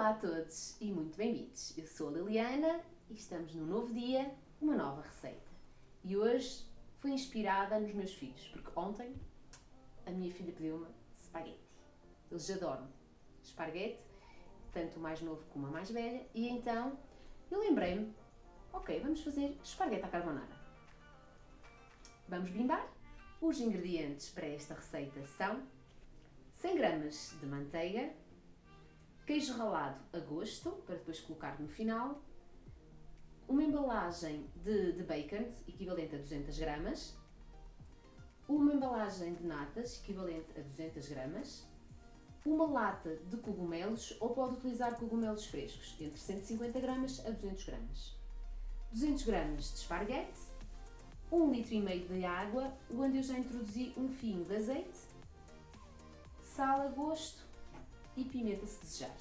Olá a todos e muito bem-vindos. Eu sou a Liliana e estamos num novo dia, uma nova receita. E hoje foi inspirada nos meus filhos, porque ontem a minha filha pediu-me espaguete. Eles adoram esparguete, tanto o mais novo como a mais velha, e então eu lembrei-me, ok, vamos fazer esparguete à carbonara. Vamos brindar? Os ingredientes para esta receita são 100 gramas de manteiga, queijo ralado a gosto, para depois colocar no final, uma embalagem de bacon, equivalente a 200 gramas, uma embalagem de natas, equivalente a 200 gramas, uma lata de cogumelos, ou pode utilizar cogumelos frescos, entre 150 gramas a 200 gramas, 200 gramas de esparguete, 1,5 litro de água, onde eu já introduzi um fio de azeite, sal a gosto e pimenta se desejar.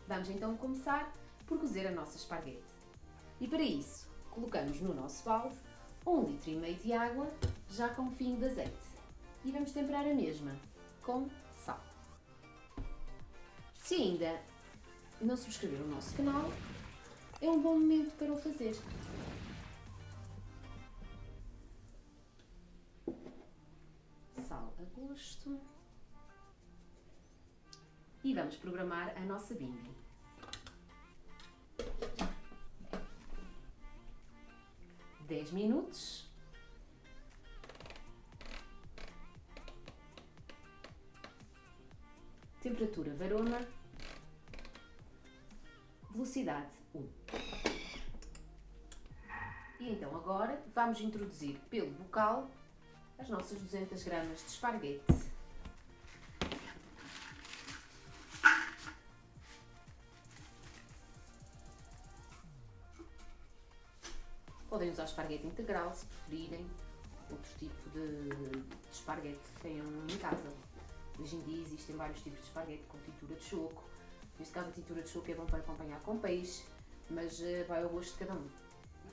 Vamos então começar por cozer a nossa esparguete. E para isso, colocamos no nosso balde 1,5 litro de água, já com um fio de azeite. E vamos temperar a mesma com sal. Se ainda não subscrever o nosso canal, é um bom momento para o fazer. Sal a gosto. E vamos programar a nossa bimbi. Dez minutos. Temperatura varoma. Velocidade 1. E então agora vamos introduzir pelo bocal as nossas 200 gramas de esparguete. Podem usar esparguete integral, se preferirem, outro tipo de esparguete que tenham em casa. Hoje em dia existem vários tipos de esparguete com tintura de choco. Neste caso a tintura de choco é bom para acompanhar com peixe, mas vai ao gosto de cada um.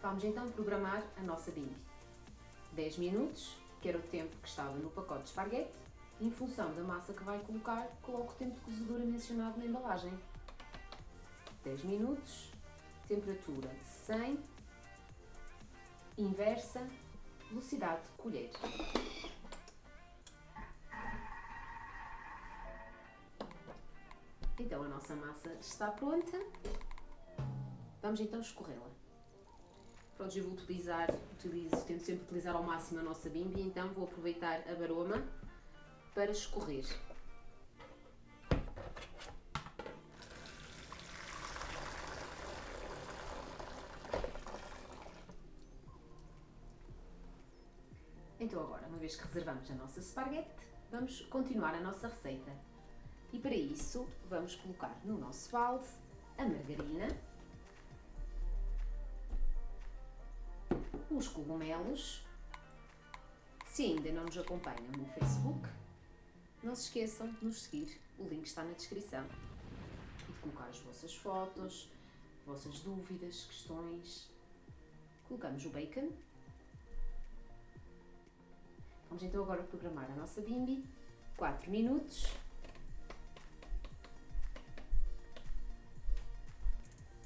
Vamos então programar a nossa bimbi. 10 minutos, que era o tempo que estava no pacote de esparguete. Em função da massa que vai colocar, coloco o tempo de cozedura mencionado na embalagem. 10 minutos, temperatura 100, inversa, velocidade de colher. Então a nossa massa está pronta. Vamos então escorrê-la. Pronto, eu vou tento sempre utilizar ao máximo a nossa bimbi, então vou aproveitar a baroma para escorrer. Então agora, uma vez que reservamos a nossa esparguete, vamos continuar a nossa receita. E para isso, vamos colocar no nosso balde a margarina, os cogumelos. Se ainda não nos acompanham no Facebook, não se esqueçam de nos seguir, o link está na descrição. E de colocar as vossas fotos, vossas dúvidas, questões. Colocamos o bacon. Vamos então agora programar a nossa bimbi. 4 minutos.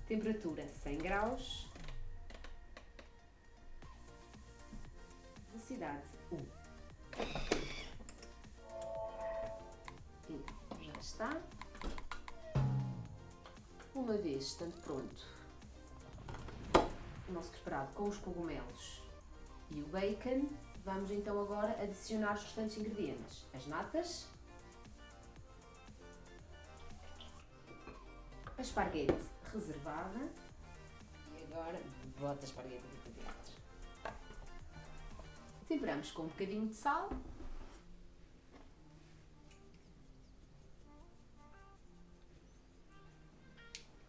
Temperatura 100 graus. Velocidade 1. Então, já está. Uma vez estando pronto o nosso preparado com os cogumelos e o bacon, vamos então agora adicionar os restantes ingredientes. As natas, a esparguete reservada e agora bota a esparguete aqui para dentro. Temperamos com um bocadinho de sal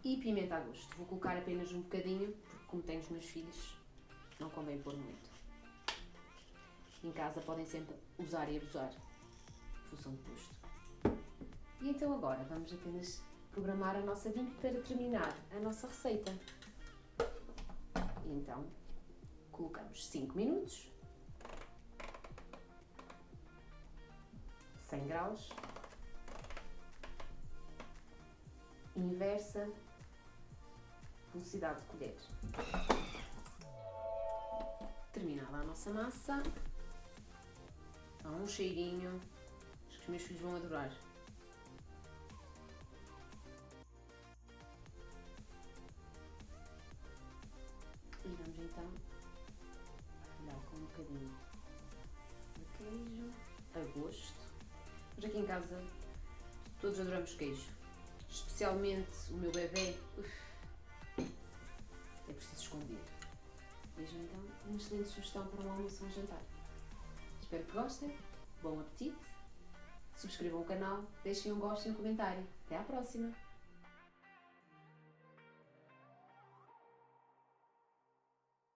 e pimenta a gosto. Vou colocar apenas um bocadinho, porque como tenho os meus filhos, não convém pôr muito. Em casa podem sempre usar e abusar, em função do gosto. E então agora vamos apenas programar a nossa bimbi para terminar a nossa receita. E então colocamos 5 minutos, 100 graus, inversa, velocidade de colher. Terminada a nossa massa, dá um cheirinho, acho que os meus filhos vão adorar. E vamos então olhar com um bocadinho de queijo, a gosto. Mas aqui em casa todos adoramos queijo, especialmente o meu bebê. É preciso esconder. Vejam então uma excelente sugestão para um almoço ou um jantar. Espero que gostem, bom apetite, subscrevam o canal, deixem um gosto e um comentário. Até à próxima!